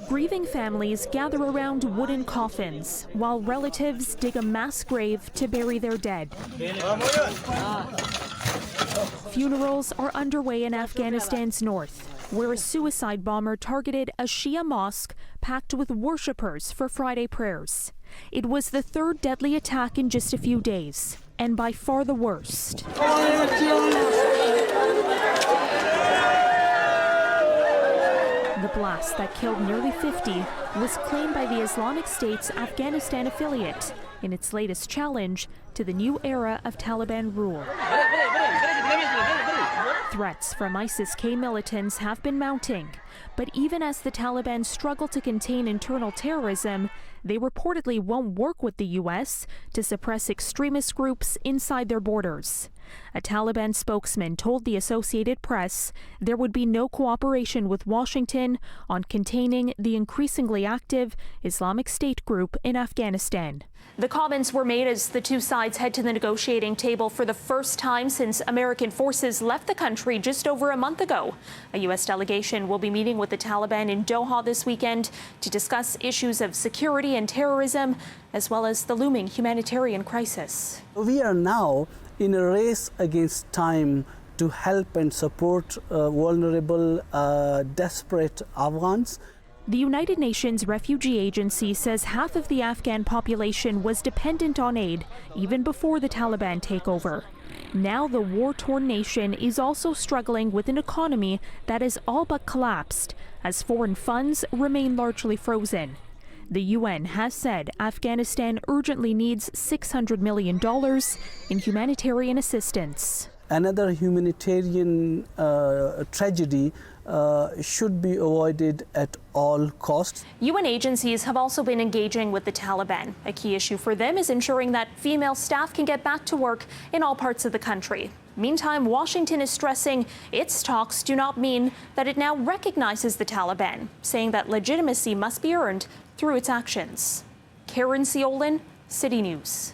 Grieving families gather around wooden coffins while relatives dig a mass grave to bury their dead. Funerals are underway in Afghanistan's north, where a suicide bomber targeted a Shia mosque packed with worshippers for Friday prayers. It was the third deadly attack in just a few days, and by far the worst. The blast that killed nearly 50 was claimed by the Islamic State's Afghanistan affiliate in its latest challenge to the new era of Taliban rule. Threats from ISIS-K militants have been mounting, but even as the Taliban struggle to contain internal terrorism, they reportedly won't work with the U.S. to suppress extremist groups inside their borders. A Taliban spokesman told the Associated Press there would be no cooperation with Washington on containing the increasingly active Islamic State group in Afghanistan. The comments were made as the two sides head to the negotiating table for the first time since American forces left the country just over a month ago. A U.S. delegation will be meeting with the Taliban in Doha this weekend to discuss issues of security and terrorism, as well as the looming humanitarian crisis. We are now in a race against time to help and support vulnerable, desperate Afghans. The United Nations Refugee Agency says half of the Afghan population was dependent on aid even before the Taliban takeover. Now the war-torn nation is also struggling with an economy that has all but collapsed, as foreign funds remain largely frozen. The UN has said Afghanistan urgently needs $600 million in humanitarian assistance. Another humanitarian tragedy should be avoided at all costs. UN agencies have also been engaging with the Taliban. A key issue for them is ensuring that female staff can get back to work in all parts of the country. Meantime, Washington is stressing its talks do not mean that it now recognizes the Taliban, saying that legitimacy must be earned through its actions. Caryn Ceolin, CityNews.